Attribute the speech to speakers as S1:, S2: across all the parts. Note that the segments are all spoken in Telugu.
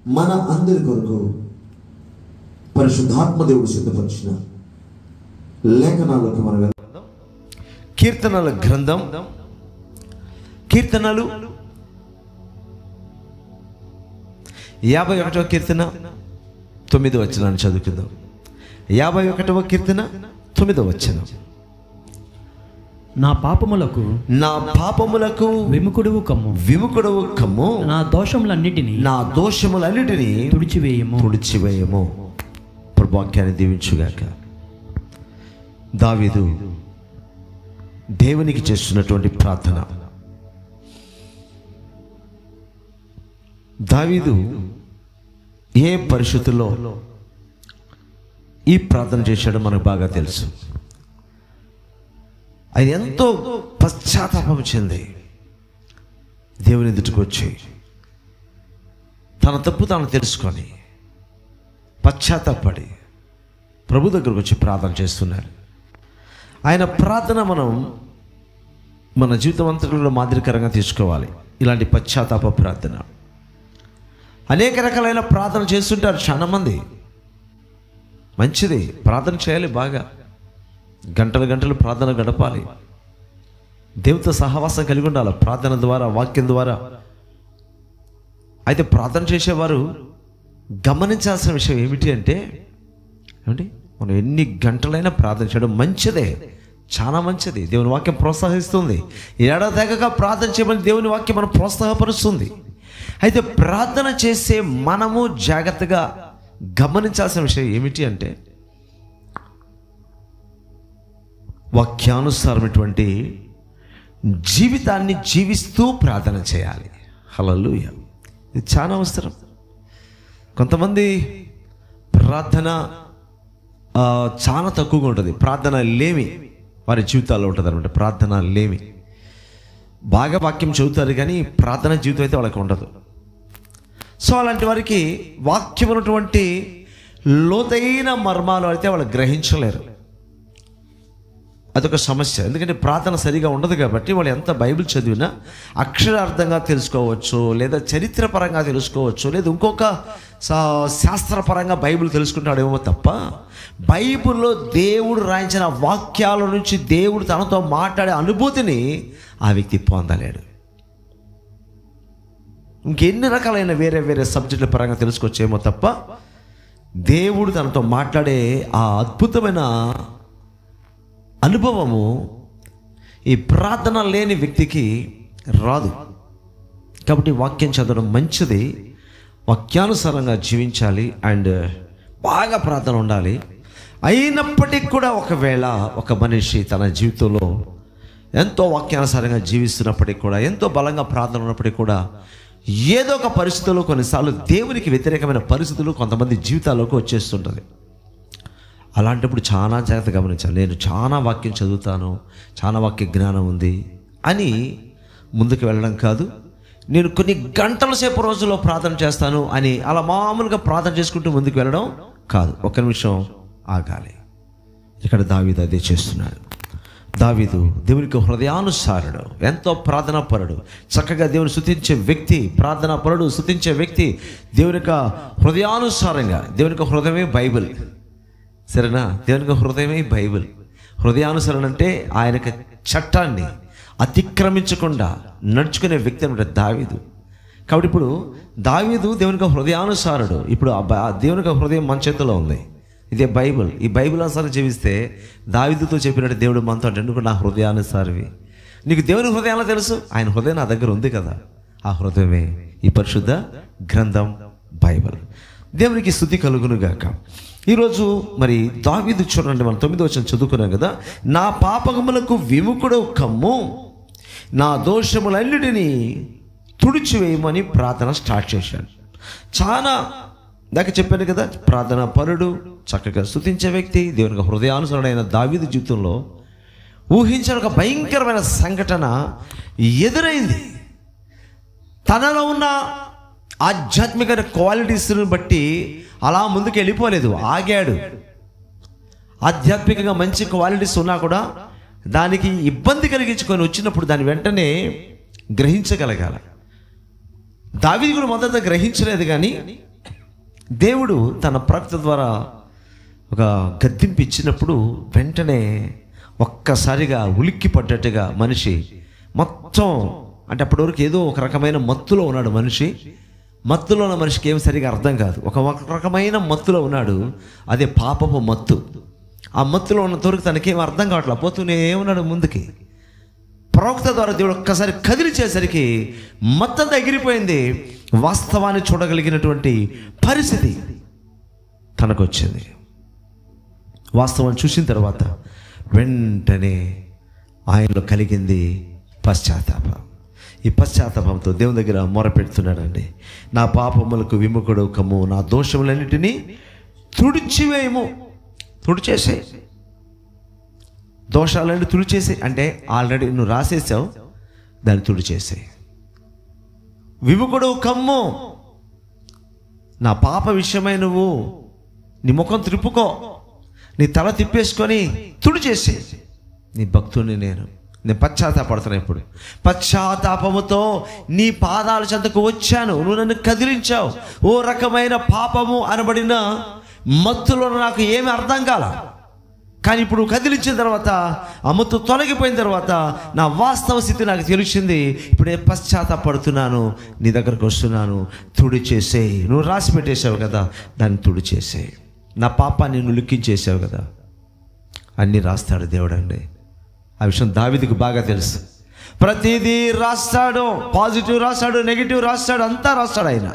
S1: మన అందరి కొరకు పరిశుద్ధాత్మ దేవుడు సిద్ధపరిచిన లేఖనాలకు మనం వెళ్దాం. కీర్తనల గ్రంథం, కీర్తనలు 51వ కీర్తన 9వ వచనాన్ని చదువుకుందాం. 51వ కీర్తన 9వ వచనం.
S2: నా పాపములకు విముఖుడువు కమ్ము, నా దోషములన్నిటినీ
S1: తుడిచివేయము. వాక్యాన్ని దీవించుగాక. దావీదు దేవునికి చేస్తున్నటువంటి ప్రార్థన. దావీదు ఏ పరిస్థితుల్లో ఈ ప్రార్థన చేశాడో మనకు బాగా తెలుసు. ఆయన ఎంతో పశ్చాత్తాపం చెంది దేవుని ఎదుటికి వచ్చి తన తప్పు తాను తెలుసుకొని పశ్చాత్తాపడి ప్రభు దగ్గరకు వచ్చి ప్రార్థన చేస్తున్నారు. ఆయన ప్రార్థన మనం మన జీవితం అంతట్లో మాదిరికరంగా తీసుకోవాలి. ఇలాంటి పశ్చాత్తాప ప్రార్థన. అనేక రకాలైన ప్రార్థన చేస్తుంటారు చాలామంది. మంచిది, ప్రార్థన చేయాలి, బాగా గంటలు గంటలు ప్రార్థన గడపాలి, దేవునితో సహవాసం కలిగి ఉండాలి ప్రార్థన ద్వారా, వాక్యం ద్వారా. అయితే ప్రార్థన చేసేవారు గమనించాల్సిన విషయం ఏమిటి అంటే, మనం ఎన్ని గంటలైనా ప్రార్థన చేయడం మంచిదే, చాలా మంచిది. దేవుని వాక్యం ప్రోత్సహిస్తుంది. ఏడాదిగా ప్రార్థన చేయమని దేవుని వాక్యం మనం ప్రోత్సాహపరుస్తుంది. అయితే ప్రార్థన చేసే మనము జాగ్రత్తగా గమనించాల్సిన విషయం ఏమిటి అంటే, వాక్యానుసారమైనటువంటి జీవితాన్ని జీవిస్తూ ప్రార్థన చేయాలి. హల్లెలూయా. ఇది చాలా అవసరం. కొంతమంది ప్రార్థన చాలా తక్కువగా ఉంటుంది. ప్రార్థన లేమి వారి జీవితాల్లో ఉంటుంది అనమాట. ప్రార్థన లేమి. బాగా వాక్యం చదువుతారు కానీ ప్రార్థన జీవితం అయితే వాళ్ళకి ఉండదు. సో అలాంటి వారికి వాక్యం ఉన్నటువంటి లోతైన మర్మాలు అయితే వాళ్ళు గ్రహించలేరు. అదొక సమస్య. ఎందుకంటే ప్రార్థన సరిగా ఉండదు కాబట్టి వాళ్ళు ఎంత బైబిల్ చదివినా అక్షరార్థంగా తెలుసుకోవచ్చు, లేదా చరిత్రపరంగా తెలుసుకోవచ్చు, లేదా ఇంకొక శాస్త్రపరంగా బైబిల్ తెలుసుకుంటాడేమో తప్ప బైబిల్లో దేవుడు రాయించిన వాక్యాల నుంచి దేవుడు తనతో మాట్లాడే అనుభూతిని ఆ వ్యక్తి పొందలేడు. ఇంకెన్ని రకాలైన వేరే వేరే సబ్జెక్టుల పరంగా తెలుసుకోవచ్చేమో తప్ప దేవుడు తనతో మాట్లాడే ఆ అద్భుతమైన అనుభవము ఈ ప్రార్థన లేని వ్యక్తికి రాదు. కాబట్టి వాక్యం చదవడం మంచిది, వాక్యానుసారంగా జీవించాలి, అండ్ బాగా ప్రార్థన ఉండాలి. అయినప్పటికీ కూడా ఒకవేళ ఒక మనిషి తన జీవితంలో ఎంతో వాక్యానుసారంగా జీవిస్తున్నప్పటికీ కూడా, ఎంతో బలంగా ప్రార్థన ఉన్నప్పటికీ కూడా ఏదో ఒక పరిస్థితుల్లో కొన్నిసార్లు దేవునికి వ్యతిరేకమైన పరిస్థితులు కొంతమంది జీవితాల్లోకి వచ్చేస్తుంటుంది. అలాంటప్పుడు చాలా జాగ్రత్త గమనించాలి. నేను చాలా వాక్యం చదువుతాను, చాలా వాక్య జ్ఞానం ఉంది అని ముందుకు వెళ్ళడం కాదు. నేను కొన్ని గంటల సేపు రోజుల్లో ప్రార్థన చేస్తాను అని అలా మామూలుగా ప్రార్థన చేసుకుంటూ ముందుకు వెళ్ళడం కాదు. ఒక్క నిమిషం ఆగాలి. ఇక్కడ దావీదు అదే చేస్తున్నాడు. దావీదు దేవునికి హృదయానుసారుడు, ఎంతో ప్రార్థనా పరుడు, చక్కగా దేవుని స్తుతించే వ్యక్తి, ప్రార్థనా పరుడు, స్తుతించే వ్యక్తి. దేవుని యొక్క హృదయానుసారంగా, దేవుని యొక్క హృదయమే బైబిల్, సరేనా? దేవుని యొక్క హృదయమే బైబిల్. హృదయానుసరణ అంటే ఆయన యొక్క చట్టాన్ని అతిక్రమించకుండా నడుచుకునే వ్యక్తి అనమాట దావీదు. కాబట్టి ఇప్పుడు దావీదు దేవుని యొక్క హృదయానుసారుడు. ఇప్పుడు దేవుని యొక్క హృదయం మన చేతిలో ఉంది, ఇదే బైబిల్. ఈ బైబిల్ అనుసారం జీవిస్తే దావీదుతో చెప్పినట్టు దేవుడు మనతో అంటే, నువ్వు నా హృదయానుసారివి. నీకు దేవుని హృదయాలు తెలుసు, ఆయన హృదయం నా దగ్గర ఉంది కదా. ఆ హృదయమే ఈ పరిశుద్ధ గ్రంథం బైబిల్. దేవునికి స్తుతి కలుగును గాక. ఈరోజు మరి దావీదు చూడండి, మనం 9వ వచనం చదువుకున్నాం కదా. నా పాపములకు విముఖుడు కమ్ము, నా దోషములన్నిటినీ తుడిచివేయమని ప్రార్థన స్టార్ట్ చేశాడు. చాలా దాకా చెప్పాను కదా, ప్రార్థన పరుడు, చక్కగా స్తుతించే వ్యక్తి. దేవునికి హృదయానుసరుడైన దావీదు జీవితంలో ఊహించిన ఒక భయంకరమైన సంఘటన ఎదురైంది. తనలో ఉన్న ఆధ్యాత్మిక క్వాలిటీస్ని బట్టి అలా ముందుకు వెళ్ళిపోలేదు, ఆగాడు. ఆధ్యాత్మికంగా మంచి క్వాలిటీస్ ఉన్నా కూడా దానికి ఇబ్బంది కలిగించుకొని వచ్చినప్పుడు దాన్ని వెంటనే గ్రహించగలగాలి. దావీదు కూడా మొదట గ్రహించలేదు, దేవుడు తన ప్రవక్త ద్వారా ఒక గద్దింపు ఇచ్చినప్పుడు వెంటనే ఒక్కసారిగా ఉలిక్కి పడ్డట్టుగా మనిషి మొత్తం, అంటే అప్పటివరకు ఏదో ఒక రకమైన మత్తులో ఉన్నాడు మనిషి. మత్తులో ఉన్న మనిషికి ఏం సరిగా అర్థం కాదు, ఒక రకమైన మత్తులో ఉన్నాడు. అదే పాపపు మత్తు. ఆ మత్తులో ఉన్న తోరకు తనకేం అర్థం కావట్లేదు, పోతూనే ఉన్నాడు ముందుకి. ప్రవక్త ద్వారా దేవుడు ఒక్కసారి కదిలిచేసరికి మొత్తం ఎగిరిపోయింది. వాస్తవాన్ని చూడగలిగినటువంటి పరిస్థితి తనకు వచ్చింది. వాస్తవాన్ని చూసిన తర్వాత వెంటనే ఆయనలో కలిగింది పశ్చాత్తాపం. ఈ పశ్చాత్తాపంతో దేవుని దగ్గర మొరపెడుతున్నాడండి. నా పాపములకు విముఖుడు కమ్ము, నా దోషములన్నిటినీ తుడిచివేయము. తుడిచేసే దోషాలన్నీ తుడిచేసే, అంటే ఆల్రెడీ నువ్వు రాసేసావు, దాన్ని తుడిచేసే. విముఖుడు కమ్ము, నా పాప విషయమై నువ్వు నీ ముఖం త్రిప్పుకో, నీ తల తిప్పేసుకొని తుడిచేసే. నీ భక్తుని నేను పశ్చాత్తాపడుతున్నా. ఇప్పుడు పశ్చాత్తాపముతో నీ పాదాల చెంతకు వచ్చాను, నువ్వు నన్ను కదిలించావు. ఓ రకమైన పాపము అనబడిన మత్తులో నాకు ఏమి అర్థం కాల, కానీ ఇప్పుడు కదిలించిన తర్వాత ఆ మత్తు తొలగిపోయిన తర్వాత నా వాస్తవ స్థితి నాకు తెలిసింది. ఇప్పుడు నేను పశ్చాత్తాపడుతున్నాను, నీ దగ్గరకు వస్తున్నాను. తుడిచేసే, నువ్వు రాసి పెట్టేసావు కదా, దాన్ని తుడిచేసే. నా పాపాన్ని నువ్వు లిఖించేసావు కదా. అన్నీ రాస్తాడు దేవుడు అండి. ఆ విషయం దావీదుకు బాగా తెలుసు. ప్రతిదీ రాస్తాడు, పాజిటివ్ రాస్తాడు, నెగిటివ్ రాస్తాడు, అంతా రాస్తాడు ఆయన.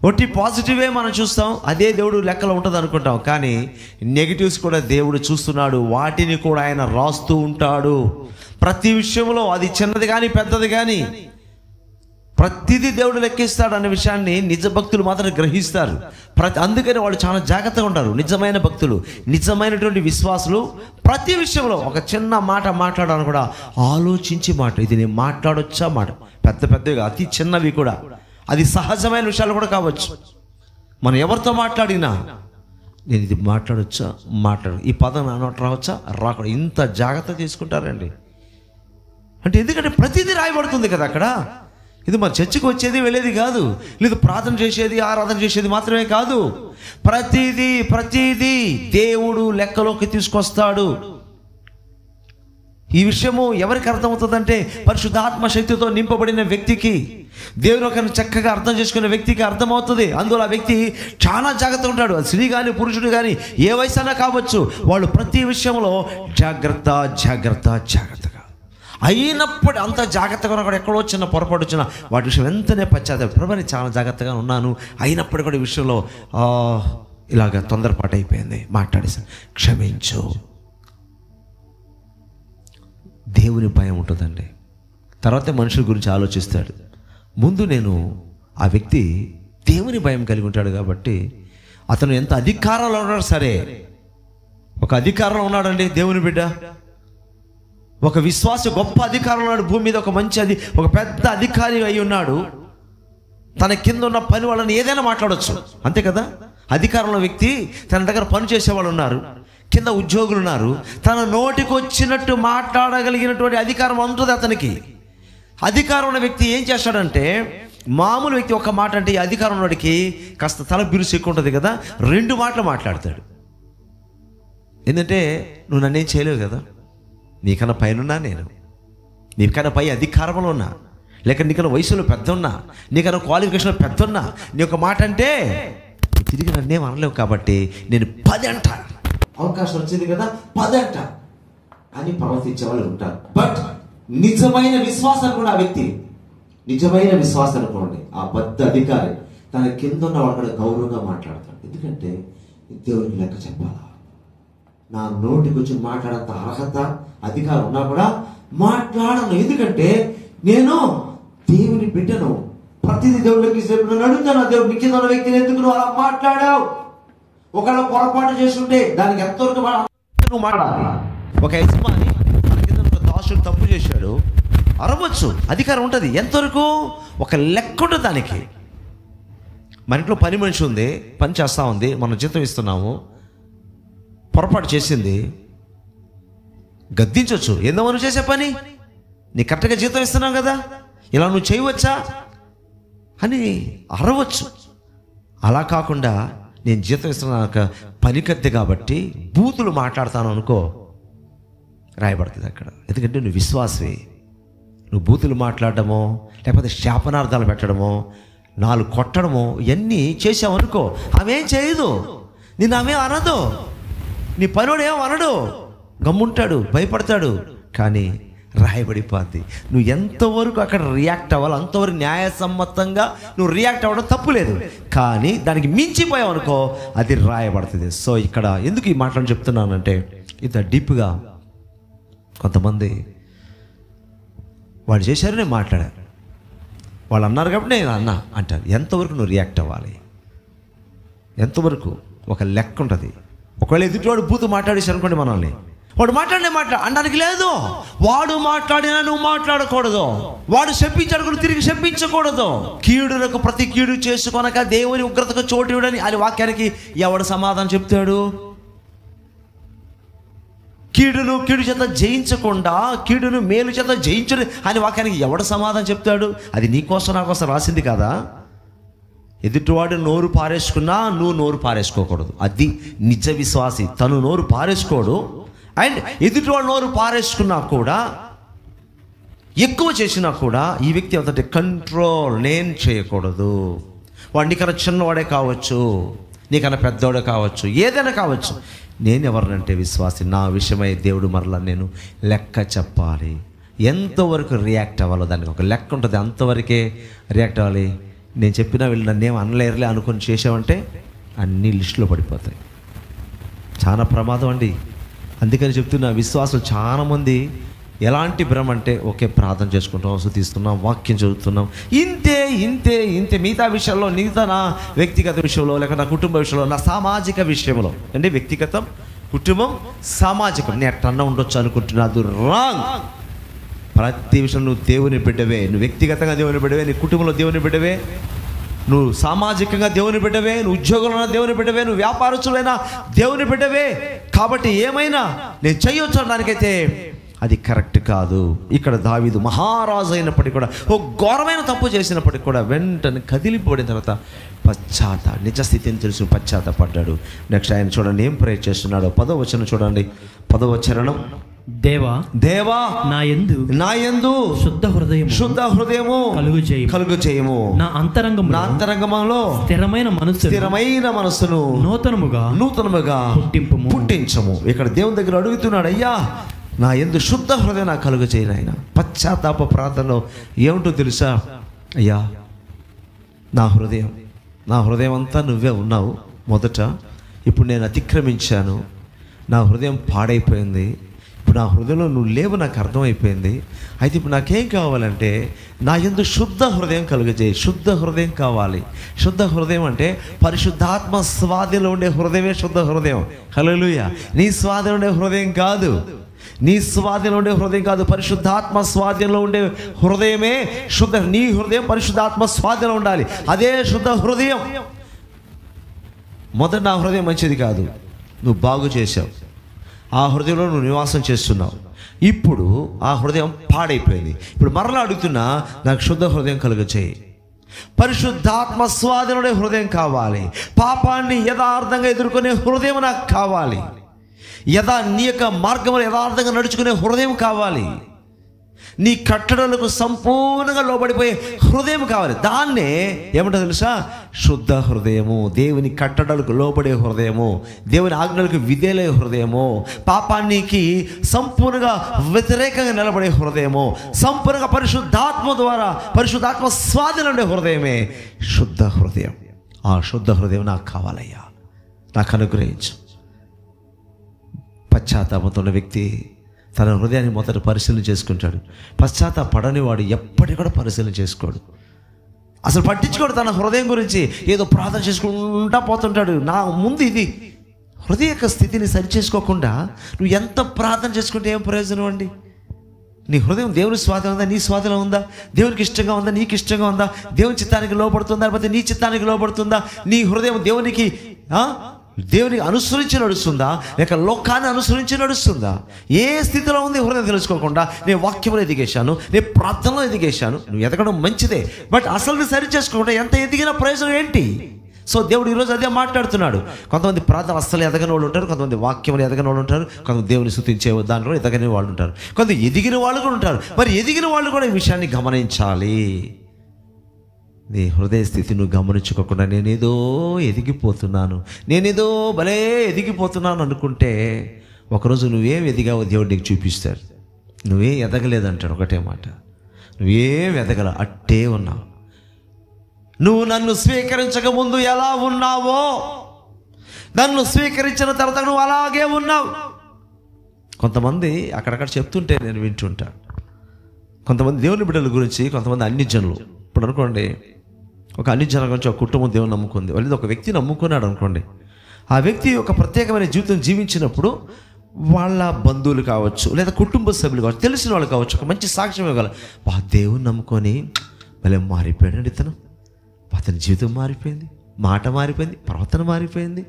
S1: ఒట్టి పాజిటివే మనం చూస్తాం, అదే దేవుడు లెక్కలో ఉంటుంది అనుకుంటాం, కానీ నెగిటివ్స్ కూడా దేవుడు చూస్తున్నాడు. వాటిని కూడా ఆయన రాస్తూ ఉంటాడు. ప్రతి విషయంలో, అది చిన్నది కానీ పెద్దది కానీ ప్రతిదీ దేవుడు లెక్కిస్తాడు అనే విషయాన్ని నిజ భక్తులు మాత్రం గ్రహిస్తారు. అందుకని వాళ్ళు చాలా జాగ్రత్తగా ఉంటారు. నిజమైన భక్తులు, నిజమైనటువంటి విశ్వాసులు ప్రతి విషయంలో ఒక చిన్న మాట మాట్లాడాలని కూడా ఆలోచించి మాట, ఇది నేను మాట్లాడొచ్చా, మాట పెద్ద పెద్దగా అతి చిన్నవి కూడా, అది సహజమైన విషయాలు కూడా కావచ్చు. మనం ఎవరితో మాట్లాడినా నేను ఇది మాట్లాడొచ్చా, ఈ పదం నా నోట రావచ్చా, రాకూడదు, ఇంత జాగ్రత్త తీసుకుంటారండి. అంటే ఎందుకంటే ప్రతిదీ రాయబడుతుంది కదా అక్కడ. ఇది మన చర్చికి వచ్చేది వెళ్ళేది కాదు, లేదు ప్రార్థన చేసేది ఆరాధన చేసేది మాత్రమే కాదు. ప్రతిదీ దేవుడు లెక్కలోకి తీసుకొస్తాడు. ఈ విషయము ఎవరికి అర్థమవుతుందంటే పరిశుద్ధాత్మ శక్తితో నింపబడిన వ్యక్తికి, దేవుని ఒకరిని చక్కగా అర్థం చేసుకునే వ్యక్తికి అర్థమవుతుంది. అందులో ఆ వ్యక్తి చాలా జాగ్రత్తగా ఉంటాడు. స్త్రీ కానీ పురుషుడు కానీ ఏ వయసైనా కావచ్చు, వాళ్ళు ప్రతి విషయంలో జాగ్రత్తగా అయినప్పుడు అంత జాగ్రత్తగా కూడా ఎక్కడో చిన్న పొరపాటు వచ్చినా వాటి విషయం వెంటనే పశ్చాత్తాపం, ప్రభు నేను చాలా జాగ్రత్తగా ఉన్నాను, అయినప్పుడు కూడా ఈ విషయంలో ఇలాగ తొందరపాటు అయిపోయింది, మాట్లాడేసాను, క్షమించు. దేవుని భయం ఉంటుందండి. తర్వాత మనుషుల గురించి ఆలోచిస్తాడు. ముందు ఆ వ్యక్తి దేవుని భయం కలిగి ఉంటాడు కాబట్టి అతను ఎంత అధికారంలో ఉన్నాడు సరే, ఒక అధికారంలో ఉన్నాడండి దేవుని బిడ్డ, ఒక విశ్వాస గొప్ప అధికారంలో ఉన్నాడు భూమి మీద, ఒక పెద్ద అధికారి అయి ఉన్నాడు. తన కింద ఉన్న పని వాళ్ళని ఏదైనా మాట్లాడవచ్చు, అంతే కదా. అధికారంలో వ్యక్తి, తన దగ్గర పని చేసేవాళ్ళు ఉన్నారు, కింద ఉద్యోగులు ఉన్నారు, తన నోటికి వచ్చినట్టు మాట్లాడగలిగినటువంటి అధికారం ఉంటుంది అతనికి. అధికారం ఉన్న వ్యక్తి ఏం చేస్తాడంటే, మామూలు వ్యక్తి ఒక మాట అంటే, ఈ అధికారం ఉన్నవాడికి కాస్త తల బిరుసు ఎక్కువ ఉంటుంది కదా, 2 మాటలు మాట్లాడతాడు. ఎందుకంటే నువ్వు నన్నేం చేయలేవు కదా, నీకన్నా పైన నేను, నీకన్నా పై అధికారంలో ఉన్నా, లేక నీకన్నా వయసులో పెద్ద ఉన్నా, నీకన్నా క్వాలిఫికేషన్లో పెద్ద ఉన్నా, నీ ఒక మాట అంటే తిరిగి నన్నేం అనలేవు కాబట్టి నేను 10 అంట, అవకాశం వచ్చింది కదా 10 అంట అని ప్రవర్తించే వాళ్ళు ఉంటారు. బట్ నిజమైన విశ్వాసం కూడా, ఆ వ్యక్తి నిజమైన విశ్వాసం అనుకోండి, ఆ పెద్ద అధికారి తన కింద ఉన్న వాళ్ళు కూడా గౌరవంగా మాట్లాడతాడు. ఎందుకంటే దేవుడికి లెక్క చెప్పాలా, నా నోటికి వచ్చి మాట్లాడంత అర్హత అధికారం ఉన్నా కూడా మాట్లాడను, ఎందుకంటే నేను దేవుని బిడ్డను. ప్రతిదీ దేవుడికి అడుగుతాను, దేవుడు కింద ఉన్న వ్యక్తిని ఎందుకు నువ్వు అలా మాట్లాడావు, ఒకవేళ పొరపాటు చేస్తుంటే దానికి ఎంతవరకు నువ్వు మాట్లాడాలి. ఒక యజమాని తన కింద ఒక దాసుడు తప్పు చేశాడు, అరవచ్చు, అధికారం ఉంటుంది. ఎంతవరకు ఒక లెక్క ఉంటుంది దానికి. మన ఇంట్లో పని మనిషి ఉంది, పని చేస్తూ ఉంది, మనం జీతం ఇస్తున్నాము, పొరపాటు చేసింది, గద్దించవచ్చు. ఏందో నువ్వు చేసే పని, నీ కరెక్ట్గా జీతం ఇస్తున్నావు కదా, ఇలా నువ్వు చేయవచ్చా అని అరవచ్చు. అలా కాకుండా నేను జీతం ఇస్తున్న నాకు పనికత్తి కాబట్టి బూతులు మాట్లాడతాను అనుకో, రాయబడుతుంది అక్కడ. ఎందుకంటే నువ్వు విశ్వాసే. నువ్వు బూతులు మాట్లాడటమో లేకపోతే శాపనార్థాలు పెట్టడమో 4 కొట్టడమో ఇవన్నీ చేసావు అనుకో, ఆమె ఏం చేయదు, నిన్ను ఆమె అనదు, నీ పనుడు ఏమో అనడు, గమ్ముంటాడు, భయపడతాడు. కానీ రాయబడిపోద్ది. నువ్వు ఎంతవరకు అక్కడ రియాక్ట్ అవ్వాలి అంతవరకు న్యాయసమ్మతంగా నువ్వు రియాక్ట్ అవ్వడం తప్పు లేదు. కానీ దానికి మించిపోయావు అనుకో, అది రాయబడుతుంది. సో ఇక్కడ ఎందుకు ఈ మాటలు చెప్తున్నానంటే, ఇంత డీప్గా కొంతమంది వాళ్ళు చేశారు, నేను మాట్లాడాను, వాళ్ళు అన్నారు కాబట్టి నేను అన్నా అంటారు. ఎంతవరకు నువ్వు రియాక్ట్ అవ్వాలి, ఎంతవరకు ఒక లెక్క ఉంటుంది. ఒకవేళ ఎదుటివాడు బూతు మాట్లాడేశారు అనుకోండి, మనల్ని వాడు అనడానికి లేదు. వాడు మాట్లాడినా నువ్వు మాట్లాడకూడదు, వాడు శపించాడు కూడా తిరిగి శపించకూడదు. కీడులకు ప్రతి కీడు చేసుకొనక దేవుని ఉగ్రతకు చోటు ఇవ్వడని అని వాక్యానికి ఎవడు సమాధానం చెప్తాడు? కీడును కీడు చేత జయించకుండా కీడును మేలు చేత జయించడు అని వాక్యానికి ఎవడు సమాధానం చెప్తాడు? అది నీకోసం నా కోసం రాసింది కదా. ఎదుటివాడు నోరు పారేసుకున్నా నువ్వు నోరు పారేసుకోకూడదు. అది నిజ విశ్వాసి. తను నోరు పారేసుకోడు, అండ్ ఎదుటివాడు నోరు పారేసుకున్నా కూడా, ఎక్కువ చేసినా కూడా ఈ వ్యక్తి అంతటి కంట్రోల్ నేను చేయకూడదు. వాడు నీకన్నా చిన్నవాడే కావచ్చు, నీకన్నా పెద్దవాడే కావచ్చు, ఏదైనా కావచ్చు. నేను ఎవరినంటే విశ్వాసి. నా విషయమై దేవుడు మరలా నేను లెక్క చెప్పాలి. ఎంతవరకు రియాక్ట్ అవ్వాలో దానికి ఒక లెక్క ఉంటుంది, అంతవరకే రియాక్ట్ అవ్వాలి. నేను చెప్పినా వీళ్ళు నన్నేం అనలేరులే అనుకొని చేసావంటే అన్ని లిస్టులో పడిపోతాయి. చాలా ప్రమాదం అండి. అందుకని చెప్తున్నా, విశ్వాసులు చాలామంది ఎలాంటి భ్రమ అంటే, ఓకే ప్రార్థన చేసుకుంటాం, స్తుతిస్తున్నాం, వాక్యం చదువుతున్నాం, ఇంతే ఇంతే ఇంతే. మిగతా విషయాల్లో, మిగతా నా వ్యక్తిగత విషయంలో, లేక నా కుటుంబ విషయంలో, నా సామాజిక విషయంలో, అంటే వ్యక్తిగతం, కుటుంబం, సామాజికం, నేను ఎట్టన్నా ఉండొచ్చు అనుకుంటున్నా. అది రాంగ్. ప్రతి విషయం నువ్వు దేవుని బిడ్డవే. నువ్వు వ్యక్తిగతంగా దేవుని బిడ్డవే, నీ కుటుంబంలో దేవుని బిడ్డవే, నువ్వు సామాజికంగా దేవుని బిడ్డవే, నువ్వు ఉద్యోగంలో దేవుని బిడ్డవే, నువ్వు వ్యాపారస్తులైనా దేవుని బిడ్డవే. కాబట్టి ఏమైనా నేను చేయొచ్చు అనడానికైతే అది కరెక్ట్ కాదు. ఇక్కడ దావీదు మహారాజు అయినప్పటికీ కూడా, ఓ ఘోరమైన తప్పు చేసినప్పటికీ కూడా వెంటనే కదిలిపోయిన తర్వాత నిజ స్థితిని తెలుసు పశ్చాత్తపడ్డాడు. నెక్స్ట్ ఆయన చూడండి ఏం ప్రేర్ చేస్తున్నాడు. 10వ వచనం చూడండి. 10వ చరణం.
S2: దేవా
S1: దేవా
S2: నా యందు శుద్ధ హృదయము కలుగు చేయము. నా అంతరంగంలో స్థిరమైన మనస్సును నూతనముగా పుట్టించము. ఇక్కడ దేవుని దగ్గర అడుగుతున్నాడు, అయ్యా నా యందు శుద్ధ హృదయం నాకు కలుగు చేయను. ఆయన పశ్చాత్తాప ప్రార్థనలో ఏమిటో తెలుసా? అయ్యా నా హృదయం అంతా నువ్వే ఉన్నావు మొదట. ఇప్పుడు నేను అతిక్రమించాను, నా హృదయం పాడైపోయింది, ఇప్పుడు నా హృదయంలో నువ్వు లేవు, నాకు అర్థమైపోయింది. అయితే ఇప్పుడు నాకేం కావాలంటే నా యందు శుద్ధ హృదయం కలుగజేయి. శుద్ధ హృదయం కావాలి. శుద్ధ హృదయం అంటే పరిశుద్ధాత్మ స్వాధీనంలో ఉండే హృదయమే శుద్ధ హృదయం. హల్లెలూయా. నీ స్వాధీనంలో ఉండే హృదయం కాదు, నీ స్వాధీనంలో ఉండే హృదయం కాదు, పరిశుద్ధాత్మ స్వాధీనంలో ఉండే హృదయమే శుద్ధ. నీ హృదయం పరిశుద్ధాత్మ స్వాధీనంలో ఉండాలి, అదే శుద్ధ హృదయం. మొదట నా హృదయం మంచిది కాదు, నువ్వు బాగు చేసావు, ఆ హృదయంలో నువ్వు నివాసం చేస్తున్నావు. ఇప్పుడు ఆ హృదయం పాడైపోయింది. ఇప్పుడు మరలా అడుగుతున్నా, నాకు శుద్ధ హృదయం కలుగజేయి. పరిశుద్ధాత్మ స్వాధీనంలో హృదయం కావాలి. పాపాన్ని యథార్థంగా ఎదుర్కొనే హృదయం నాకు కావాలి. నీ యొక్క మార్గంలో యథార్థంగా నడుచుకునే హృదయం కావాలి. నీ కట్టడలకు సంపూర్ణంగా లోబడిపోయే హృదయం కావాలి. దాన్నే ఏమంటో తెలుసా? శుద్ధ హృదయము. దేవుని కట్టడలకు లోబడే హృదయము, దేవుని ఆజ్ఞలకు విధేయులయ్యే హృదయము, పాపానికి సంపూర్ణంగా వ్యతిరేకంగా నిలబడే హృదయము, సంపూర్ణంగా పరిశుద్ధాత్మ స్వాధీనం ఉండే హృదయమే శుద్ధ హృదయం. ఆ శుద్ధ హృదయం నాకు కావాలయ్యా, నాకు అనుగ్రహించు. పశ్చాత్తాపంతో ఉన్న వ్యక్తి తన హృదయాన్ని మొదట పరిశీలన చేసుకుంటాడు. పశ్చాత్తాపడని వాడు ఎప్పటికీ కూడా పరిశీలన చేసుకోడు, అసలు పట్టించుకోడు తన హృదయం గురించి. ఏదో ప్రార్థన చేసుకుంటా పోతుంటాడు. నా ముందు ఇది హృదయ యొక్క స్థితిని సరిచేసుకోకుండా నువ్వు ఎంత ప్రార్థన చేసుకుంటే ఏం ప్రయోజనం అండి? నీ హృదయం దేవుని స్వాధీనం ఉందా? నీ స్వాధీనం ఉందా? దేవునికి ఇష్టంగా ఉందా? నీకు ఇష్టంగా ఉందా? దేవుని చిత్తానికి లోపడుతుందా? లేకపోతే నీ చిత్తానికి లోపడుతుందా? నీ హృదయం దేవునికి అనుసరించి నడుస్తుందా, లేక లోకాన్ని అనుసరించి నడుస్తుందా? ఏ స్థితిలో ఉంది హృదయం తెలుసుకోకుండా నేను వాక్యంలో ఎదిగేశాను, నేను ప్రార్థనలో ఎదిగేశాను. నువ్వు ఎదగడం మంచిదే, బట్ అసలు సరి చేసుకోకుండా ఎంత ఎదిగిన ప్రయోజనం ఏంటి?
S1: సో దేవుడు ఈరోజు అదే మాట్లాడుతున్నాడు. కొంతమంది ప్రార్థన అస్సలు ఎదగని వాళ్ళు ఉంటారు, కొంతమంది వాక్యములు ఎదగని వాళ్ళు ఉంటారు, కొంతమంది దేవుని స్తుతించే దాంట్లో ఎదగని వాళ్ళు ఉంటారు, కొంతమంది ఎదిగిన వాళ్ళు కూడా ఉంటారు. మరి ఎదిగిన వాళ్ళు కూడా ఈ విషయాన్ని గమనించాలి. నీ హృదయ స్థితి నువ్వు గమనించుకోకుండా నేనేదో ఎదిగిపోతున్నాను, నేనేదో భలే ఎదిగిపోతున్నాను అనుకుంటే ఒకరోజు నువ్వేం ఎదిగావో దేవుడు నీకు చూపిస్తాడు. నువ్వేం ఎదగలేదంటాడు. ఒకటే మాట, నువ్వేం ఎదగల, అట్టే ఉన్నావు. నువ్వు నన్ను స్వీకరించక ముందు ఎలా ఉన్నావో, నన్ను స్వీకరించిన తర్వాత నువ్వు అలాగే ఉన్నావు. కొంతమంది అక్కడక్కడ చెప్తుంటే నేను వింటుంటా. కొంతమంది దేవుని బిడ్డల గురించి, కొంతమంది అన్ని జనులు. ఇప్పుడు అనుకోండి, ఒక అన్ని జనుల గురించి ఒక కుటుంబం దేవుని నమ్ముకుంది, లేదా ఒక వ్యక్తి నమ్ముకున్నాడు అనుకోండి. ఆ వ్యక్తి ఒక ప్రత్యేకమైన జీవితం జీవించినప్పుడు వాళ్ళ బంధువులు కావచ్చు, లేదా కుటుంబ సభ్యులు కావచ్చు, తెలిసిన వాళ్ళు కావచ్చు, ఒక మంచి సాక్ష్యం ఇవ్వగల. దేవుని నమ్ముకొని భలే మారిపోయాడు ఇతను, అతని జీవితం మారిపోయింది, మాట మారిపోయింది, ప్రవర్తన మారిపోయింది,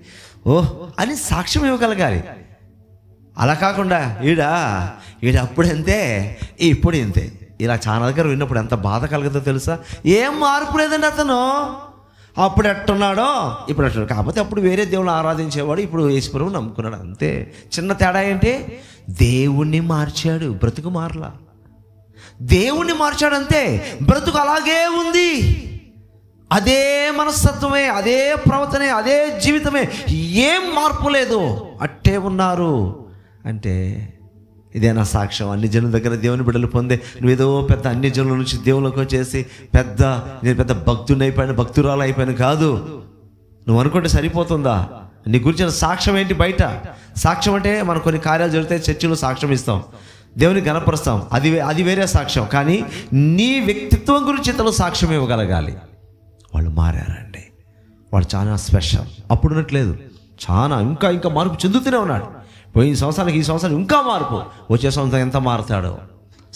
S1: ఓహ్ అని సాక్ష్యం ఇవ్వగలగాలి. అలా కాకుండా ఈడ అప్పుడంతే ఇప్పుడు ఇంతే, ఇలా చాలా దగ్గర విన్నప్పుడు ఎంత బాధ కలుగుతుందో తెలుసా. ఏం మార్పు లేదండి, అతను అప్పుడు ఎట్టున్నాడో ఇప్పుడు ఎట్టున్నాడు. కాకపోతే అప్పుడు వేరే దేవుని ఆరాధించేవాడు, ఇప్పుడు యేసుప్రభువుని నమ్ముకున్నాడు, అంతే. చిన్న తేడా ఏంటి, దేవుణ్ణి మార్చాడు, బ్రతుకు మారలా. దేవుణ్ణి మార్చాడు అంతే, బ్రతుకు అలాగే ఉంది. అదే మనస్తత్వమే, అదే ప్రవర్తనే, అదే జీవితమే, ఏం మార్పు లేదు, అట్టే ఉన్నారు. అంటే ఇదేనా సాక్ష్యం? అన్ని జనుల దగ్గర దేవుని బిడ్డలు పొందే నువ్వేదో పెద్ద అన్ని జనుల నుంచి దేవుళ్ళకి వచ్చేసి నేను పెద్ద భక్తుని అయిపోయాను, భక్తురాలు అయిపోయాను కాదు. నువ్వు అనుకుంటే సరిపోతుందా? నీ గురించిన సాక్ష్యం ఏంటి? బయట సాక్ష్యం అంటే మనం కొన్ని కార్యాలు జరుగుతాయి, చర్చిలో సాక్ష్యం ఇస్తాం, దేవుని గణపరుస్తాం, అది వేరే సాక్ష్యం. కానీ నీ వ్యక్తిత్వం గురించి ఇతరులు సాక్ష్యం ఇవ్వగలగాలి. వాళ్ళు మారారండి, వాళ్ళు చాలా స్పెషల్. అప్పుడు ఉన్నట్లేదు, చాలా ఇంకా మార్పు చెందుతూనే ఉన్నాడు. పోయిన సంవత్సరానికి ఈ సంవత్సరం ఇంకా మార్పు, వచ్చే సంవత్సరం ఎంత మారుతాడో.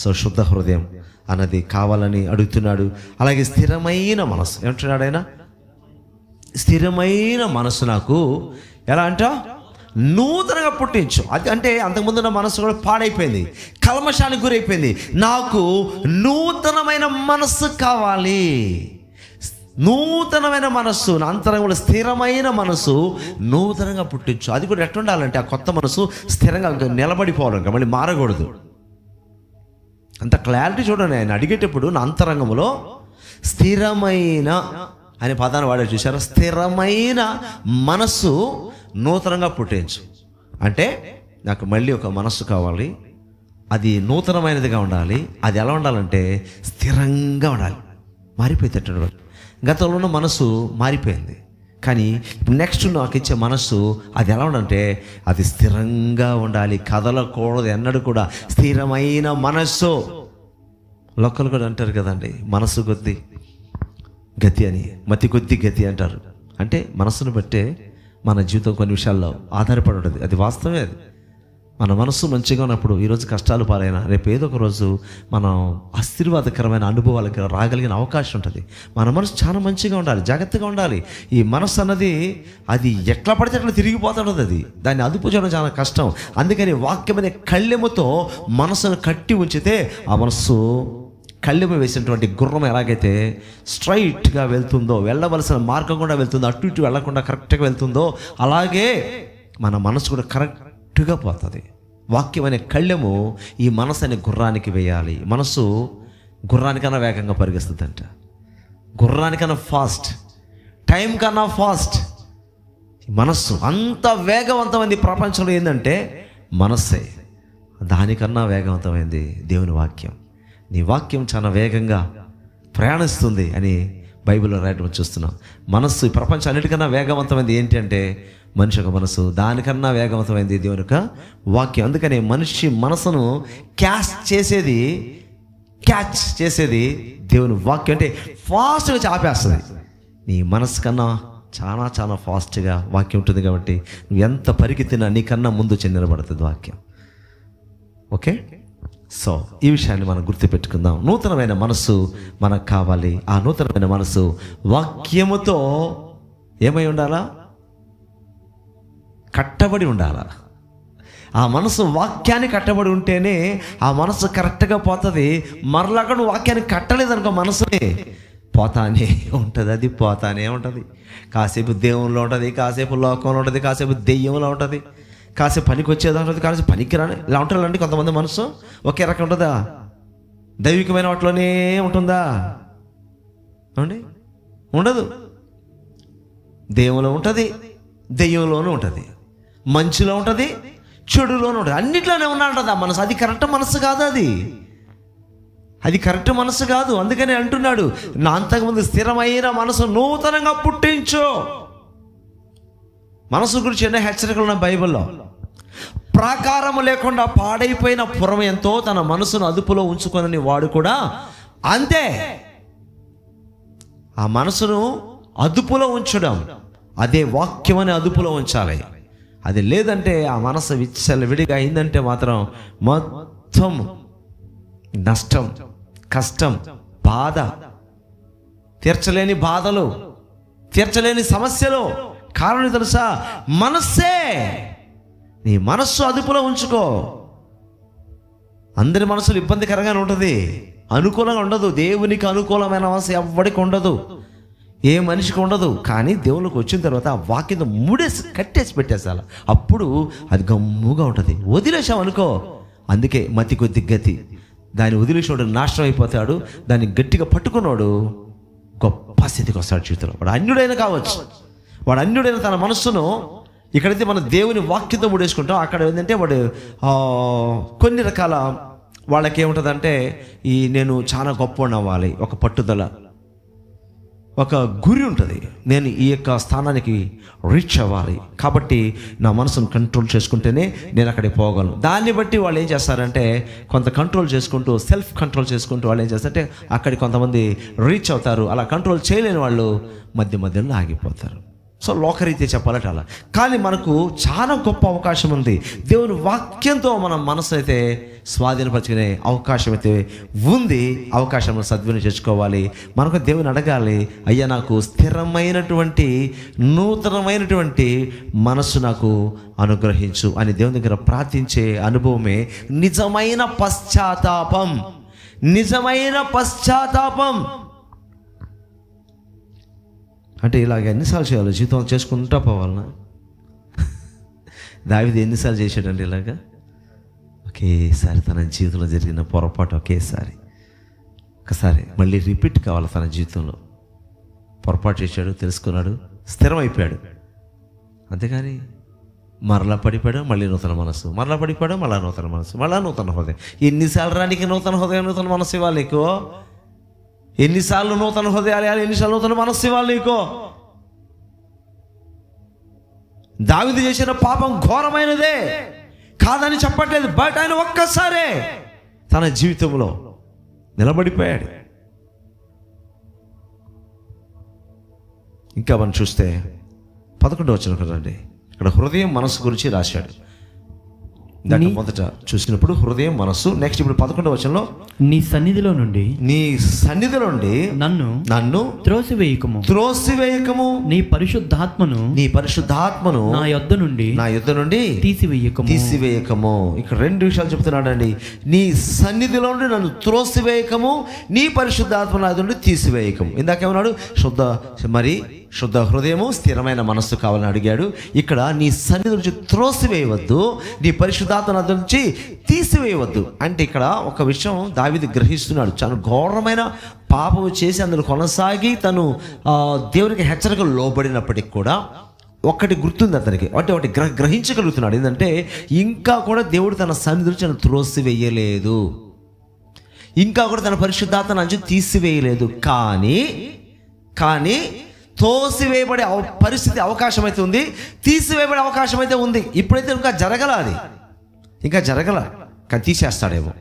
S1: సో శుద్ధ హృదయం అన్నది కావాలని అడుగుతున్నాడు. అలాగే స్థిరమైన మనసు ఏమంటున్నాడు ఆయన? స్థిరమైన మనసు నాకు ఎలా అంట నూతనంగా పుట్టించు. అది అంటే అంతకుముందు నా మనసు కూడా పాడైపోయింది, కల్మషానికి గురైపోయింది. నాకు నూతనమైన మనస్సు కావాలి. నూతనమైన మనస్సు, నా అంతరంగంలో స్థిరమైన మనసు నూతనంగా పుట్టించు. అది కూడా ఎట్లా ఉండాలంటే ఆ కొత్త మనసు స్థిరంగా నిలబడిపోవడం, మళ్ళీ మారకూడదు. అంత క్లారిటీ చూడండి. ఆయన అడిగేటప్పుడు నా అంతరంగంలో స్థిరమైన అనే పదాన్ని వాడే, చూసారా? స్థిరమైన మనస్సు నూతనంగా పుట్టించు అంటే నాకు మళ్ళీ ఒక మనస్సు కావాలి, అది నూతనమైనదిగా ఉండాలి. అది ఎలా ఉండాలంటే స్థిరంగా ఉండాలి. మారిపోయేటట్టు గతంలో ఉన్న మనసు మారిపోయింది, కానీ నెక్స్ట్ నాకు ఇచ్చే మనస్సు అది ఎలా ఉండాలంటే అది స్థిరంగా ఉండాలి, కదలకూడదు ఎన్నడూ కూడా. స్థిరమైన మనస్సు. లోకల్ కూడా అంటారు కదండి, మనస్సు కొద్ది గతి అని, మతి కొద్ది గతి అంటారు. అంటే మనస్సును బట్టే మన జీవితం కొన్ని విషయాల్లో ఆధారపడి ఉంటుంది. అది వాస్తవమే. అది మన మనస్సు మంచిగా ఉన్నప్పుడు ఈరోజు కష్టాలు పాలైనా రేపు ఏదో ఒక రోజు మనం ఆశీర్వాదకరమైన అనుభవాలకి రాగలిగిన అవకాశం ఉంటుంది. మన మనసు చాలా మంచిగా ఉండాలి, జాగ్రత్తగా ఉండాలి. ఈ మనస్సు అన్నది అది ఎట్లా పడితే అట్లా తిరిగిపోతుంటుంది. అది దాన్ని అదుపు చేయడం చాలా కష్టం. అందుకని వాక్యం అనే కళ్ళెముతో మనసును కట్టి ఉంచితే ఆ మనస్సు కళ్ళెము వేసినటువంటి గుర్రం ఎలాగైతే స్ట్రైట్గా వెళ్తుందో, వెళ్ళవలసిన మార్గం కూడా వెళ్తుందో, అటు ఇటు వెళ్ళకుండా కరెక్ట్గా వెళ్తుందో, అలాగే మన మనసు కూడా కరెక్ట్గా పోతుంది. వాక్యం అనే కళ్ళెము ఈ మనసు అనే గుర్రానికి వేయాలి. మనసు గుర్రానికన్నా వేగంగా పరిగెస్తుందంట, గుర్రానికన్నా ఫాస్ట్, టైం కన్నా ఫాస్ట్. మనస్సు అంత వేగవంతమైంది ప్రపంచంలో ఏంటంటే మనస్సే. దానికన్నా వేగవంతమైంది దేవుని వాక్యం. నీ వాక్యం చాలా వేగంగా ప్రయాణిస్తుంది అని బైబిల్లో రాయడం చూస్తున్నాం. మనస్సు ఈ ప్రపంచం అన్నిటికన్నా వేగవంతమైంది ఏంటి అంటే మనిషి యొక్క మనసు. దానికన్నా వేగవంతమైంది దేవుని యొక్క వాక్యం. అందుకని మనిషి మనసును క్యాచ్ చేసేది దేవుని వాక్యం. అంటే ఫాస్ట్గా చాపేస్తుంది. నీ మనసు కన్నా చాలా చాలా ఫాస్ట్గా వాక్యం ఉంటుంది. కాబట్టి నువ్వు ఎంత పరిగెత్తినా నీకన్నా ముందు నిలబడుతుంది వాక్యం. ఓకే, సో ఈ విషయాన్ని మనం గుర్తుపెట్టుకుందాం. నూతనమైన మనస్సు మనకు కావాలి. ఆ నూతనమైన మనస్సు వాక్యముతో ఏమై ఉండాలా? కట్టబడి ఉండాలా. ఆ మనసు వాక్యాన్ని కట్టబడి ఉంటేనే ఆ మనసు కరెక్ట్గా పోతుంది. మరలాగా నువ్వు వాక్యాన్ని కట్టలేదనుకో, మనసుని పోతానే ఉంటుంది, అది పోతానే ఉంటుంది. కాసేపు దేవుల్లో ఉంటుంది, కాసేపు లోకంలో ఉంటుంది, కాసేపు దెయ్యంలో ఉంటుంది, కాసేపు పనికి వచ్చేదా ఉంటుంది, కాసేపు పనికి రాని ఇలా ఉంటారండి కొంతమంది మనసు. ఒకే రకం ఉంటుందా? దైవికమైన వాటిలోనే ఉంటుందా అండి? ఉండదు. దేవులో ఉంటుంది, దెయ్యంలోనూ ఉంటుంది, మంచిలో ఉంటుంది, చెడులోనూ ఉంటుంది, అన్నిట్లోనే ఉన్నది ఆ మనసు. అది కరెక్ట్ మనసు కాదు, అది కరెక్ట్ మనసు కాదు. అందుకని అంటున్నాడు, నా అంతకుముందు స్థిరమైన మనసు నూతనంగా పుట్టించు. మనసు గురించి ఎన్నో హెచ్చరికలు ఉన్నాయి బైబిల్లో. ప్రాకారము లేకుండా పాడైపోయిన పురం ఎంతో తన మనసును అదుపులో ఉంచుకొనని వాడు కూడా అంతే. ఆ మనసును అదుపులో ఉంచడం, అదే వాక్యం అని అదుపులో ఉంచాలి. అది లేదంటే ఆ మనసు విడిగా అయిందంటే మాత్రం మొత్తం నష్టం, కష్టం, బాధ, తీర్చలేని బాధలు, తీర్చలేని సమస్యలు. కారణం తెలుసా? మనస్సే. నీ మనస్సు అదుపులో ఉంచుకో. అందరి మనసులు ఇబ్బందికరంగానే ఉంటుంది, అనుకూలంగా ఉండదు. దేవునికి అనుకూలమైన మనసు ఎవ్వడికి ఉండదు, ఏ మనిషికి ఉండదు. కానీ దేవునికి వచ్చిన తర్వాత ఆ వాక్యం ముడేసి కట్టేసి పెట్టేసాల, అప్పుడు అది గమ్ముగా ఉంటుంది. వదిలేసాం అనుకో, అందుకే మతి కొద్ది గతి. దాన్ని వదిలేసినోడు నాశనం అయిపోతాడు, దాన్ని గట్టిగా పట్టుకున్నాడు గొప్ప స్థితికి వస్తాడు జీవితంలో. వాడు అన్యుడైనా కావచ్చు, వాడు అన్యుడైన తన మనస్సును ఇక్కడైతే మనం దేవుని వాక్యంతో ముడేసుకుంటాం, అక్కడ ఏంటంటే వాడు కొన్ని రకాల వాళ్ళకి ఏముంటుందంటే నేను చాలా గొప్పవాడిని అవ్వాలి, ఒక పట్టుదల, ఒక గురి ఉంటుంది. నేను ఈ యొక్క స్థానానికి రీచ్ అవ్వాలి, కాబట్టి నా మనసును కంట్రోల్ చేసుకుంటేనే నేను అక్కడికి పోగలను. దాన్ని బట్టి వాళ్ళు ఏం చేస్తారంటే కొంత కంట్రోల్ చేసుకుంటూ, సెల్ఫ్ కంట్రోల్ చేసుకుంటూ వాళ్ళు ఏం చేస్తారంటే అక్కడికి కొంతమంది రీచ్ అవుతారు. అలా కంట్రోల్ చేయలేని వాళ్ళు మధ్యలో ఆగిపోతారు. సో లోకరీత్యా చెప్పాలంటే అలా. కానీ మనకు చాలా గొప్ప అవకాశం ఉంది. దేవుని వాక్యంతో మన మనసు అయితే స్వాధీనపరుచుకునే అవకాశం అయితే ఉంది. అవకాశం సద్వినియోగం చేసుకోవాలి. మనకు దేవుని అడగాలి, అయ్యా నాకు స్థిరమైనటువంటి నూతనమైనటువంటి మనస్సు నాకు అనుగ్రహించు అని దేవుని దగ్గర ప్రార్థించే అనుభవమే నిజమైన పశ్చాత్తాపం. నిజమైన పశ్చాత్తాపం అంటే ఇలాగ ఎన్నిసార్లు చేయాలి? జీవితం చేసుకుంటా పోవాలన్నా? దావీదు ఎన్నిసార్లు చేశాడండి ఇలాగా? ఒకేసారి తన జీవితంలో జరిగిన పొరపాటు ఒకసారి మళ్ళీ రిపీట్ కావాలి. తన జీవితంలో పొరపాటు చేశాడు, తెలుసుకున్నాడు, స్థిరమైపోయాడు. అంతేగాని మరలా పడిపోయాడు, మళ్ళీ నూతన మనసు, మరలా పడిపోయాడు, మళ్ళా నూతన మనసు, మళ్ళా నూతన హృదయం. ఎన్నిసార్లు రానికి నూతన హృదయం, నూతన మనసు ఇవ్వాలి నీకు? ఎన్నిసార్లు నూతన హృదయాలు, ఎన్నిసార్లు నూతన మనస్సు ఇవ్వాలి నీకు? దావీదు చేసిన పాపం ఘోరమైనదే కాదని చెప్పట్లేదు, బట్ ఆయన ఒక్కసారే తన జీవితంలో నిలబడిపోయాడు. ఇంకా మనం చూస్తే 11వ వచనం కదండి, ఇక్కడ హృదయం మనస్సు గురించి రాశాడు. దాన్ని మొదట చూసినప్పుడు హృదయం మనస్సు. నెక్స్ట్ ఇప్పుడు 11వ వచనంలో
S2: నీ సన్నిధిలో నుండి నన్ను త్రోసివేయకము నీ పరిశుద్ధాత్మను నా యొద్ద నుండి తీసివేయకము. ఇక్కడ రెండు విషయాలు చెప్తున్నాడండి. నీ సన్నిధిలో నుండి నన్ను త్రోసివేయకము, నీ పరిశుద్ధాత్మ నా నుండి తీసివేయకము. ఇందాకేమన్నాడు? శుద్ధ హృదయము, స్థిరమైన మనస్సు కావాలని అడిగాడు. ఇక్కడ నీ సన్నిధి నుంచి త్రోసివేయవద్దు, నీ పరిశుద్ధాత్మ నుంచి తీసివేయవద్దు. అంటే ఇక్కడ ఒక విషయం దావీదు గ్రహిస్తున్నాడు. చాలా ఘోరమైన పాపము చేసి అందులో కొనసాగి తను దేవునికి హెచ్చరికలు లోబడినప్పటికి కూడా ఒకటి గుర్తుంది అతనికి, ఒకటి గ్రహించగలుగుతున్నాడు. ఏంటంటే ఇంకా కూడా దేవుడు తన సన్నిధి నుంచి తను త్రోసివేయలేదు, ఇంకా కూడా తన పరిశుద్ధాత్మ నుంచి తీసివేయలేదు. కానీ తోసివేయబడే పరిస్థితి అవకాశం అయితే ఉంది, తీసివేయబడే అవకాశం అయితే ఉంది. ఇప్పుడైతే ఇంకా జరగల కానీ తీసేస్తాడేమో,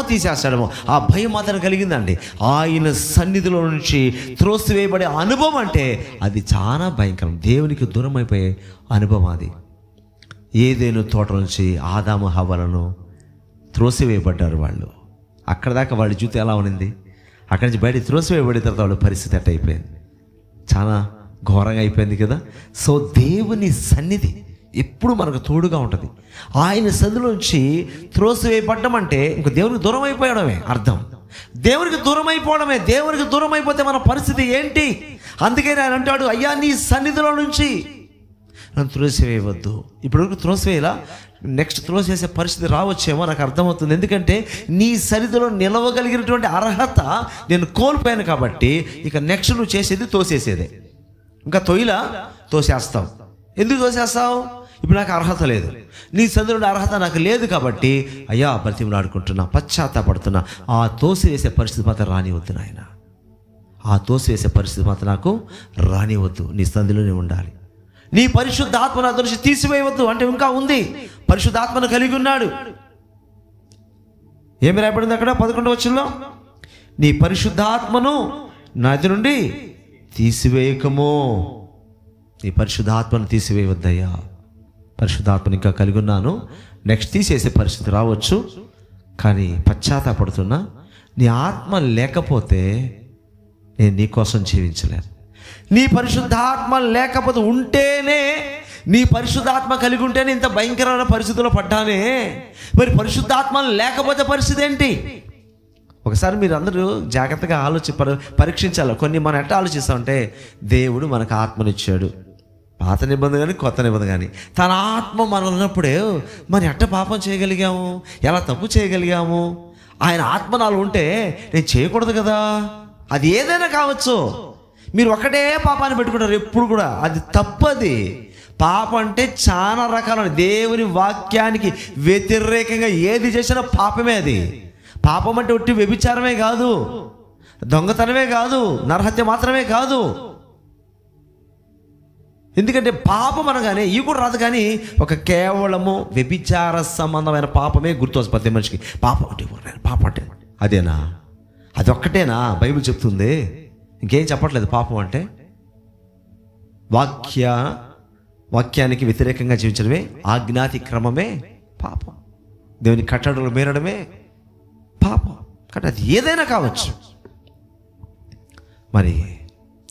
S2: తీసేస్తాడేమో ఆ భయం మాత్రం కలిగిందండి. ఆయన సన్నిధిలో నుంచి త్రోసివేయబడే అనుభవం అంటే అది చాలా భయంకరం, దేవునికి దూరం అయిపోయే అనుభవం. అది ఏదేను తోట నుంచి ఆదాము హవ్వలను త్రోసివేయబడ్డారు వాళ్ళు. అక్కడ దాకా వాళ్ళ జీవితం ఎలా ఉన్నింది, అక్కడి నుంచి బయట త్రోసివేయబడిన తర్వాత వాళ్ళ పరిస్థితి ఎట్ట అయిపోయింది, చాలా ఘోరంగా అయిపోయింది కదా. సో దేవుని సన్నిధి ఎప్పుడు మనకు తోడుగా ఉంటుంది. ఆయన సన్నిధిలో నుంచి త్రోసివేయబడ్డం అంటే ఇంక దేవునికి దూరం అయిపోయడమే అర్థం.
S1: దేవునికి దూరం అయిపోవడమే. దేవునికి దూరం అయిపోతే మన పరిస్థితి ఏంటి? అందుకే ఆయన అంటాడు, అయ్యా నీ సన్నిధిలో నుంచి నన్ను త్రోసివేయవద్దు. ఇప్పుడు త్రోసివేయలా, నెక్స్ట్ త్రోసివేసే పరిస్థితి రావచ్చేమో నాకు అర్థమవుతుంది. ఎందుకంటే నీ సన్నిధిలో నిలవగలిగినటువంటి అర్హత నేను కోల్పోయాను కాబట్టి ఇక నెక్స్ట్ నువ్వు చేసేది తోసేసేదే. ఇంకా తోసేస్తావు. ఎందుకు తోసేస్తావు? ఇప్పుడు నాకు అర్హత లేదు, నీ సన్నిధిలో అర్హత నాకు లేదు కాబట్టి అయ్యా బ్రతిమలాడుకుంటున్నా, పశ్చాత్తాపడుతున్నా. ఆ తోసివేసే పరిస్థితి మాత్రం రానివద్దు నాయన. ఆ తోసివేసే పరిస్థితి మాత్రం నాకు రానివద్దు. నీ సన్నిధిలోనే ఉండాలి. నీ పరిశుద్ధాత్మను నా నుంచి తీసివేయవద్దు. అంటే ఇంకా ఉంది, పరిశుద్ధాత్మను కలిగి ఉన్నాడు. ఏమి రాయబడింది అక్కడ 11వ వచనంలో? నీ పరిశుద్ధాత్మను నాది నుండి తీసివేయకము. నీ పరిశుద్ధాత్మను తీసివేయవద్దయ్యా. పరిశుద్ధాత్మను ఇంకా కలిగి ఉన్నాను, నెక్స్ట్ తీసేసే పరిస్థితి రావచ్చు, కానీ పశ్చాత్తాపడుతున్నా. నీ ఆత్మ లేకపోతే నేను నీ కోసం జీవించలేను. నీ పరిశుద్ధాత్మ లేకపోతే, ఉంటేనే, నీ పరిశుద్ధాత్మ కలిగి ఉంటేనే ఇంత భయంకరమైన పరిస్థితుల్లో పడ్డానే. మరి పరిశుద్ధాత్మ లేకపోతే పరిస్థితి ఏంటి? ఒకసారి మీరు అందరూ జాగ్రత్తగా పరీక్షించాలి. కొన్ని మనం ఎట్లా ఆలోచిస్తామంటే, దేవుడు మనకు ఆత్మనిచ్చాడు, పాత నిబంధన కానీ కొత్త నిబంధన కానీ, తన ఆత్మ మనం ఉన్నప్పుడే మనం ఎట్ట పాపం చేయగలిగాము, ఎలా తప్పు చేయగలిగాము? ఆయన ఆత్మ నాలో ఉంటే నేను చేయకూడదు కదా. అది ఏదైనా కావచ్చు. మీరు ఒకటే పాపాన్ని పెట్టుకుంటారు ఎప్పుడు కూడా, అది తప్పది. పాపం అంటే చాలా రకాల, దేవుని వాక్యానికి వ్యతిరేకంగా ఏది చేసినా పాపమే. అది పాపం అంటే ఒట్టి వ్యభిచారమే కాదు, దొంగతనమే కాదు, నరహత్య మాత్రమే కాదు. ఎందుకంటే పాపం అనగానే ఇవి కూడా రాదు, కానీ ఒక కేవలము వ్యభిచార సంబంధమైన పాపమే గుర్తొస్తుంది ప్రతి మనిషికి. పాపం అంటే అదేనా? అది ఒక్కటేనా బైబిల్ చెప్తుంది? ఇంకేం చెప్పట్లేదు. పాపం అంటే వాక్యానికి వ్యతిరేకంగా జీవించడమే, ఆజ్ఞాతిక్రమమే పాపం, దేవుని కట్టడలు మీరడమే పాపం. కానీ అది ఏదైనా కావచ్చు. మరి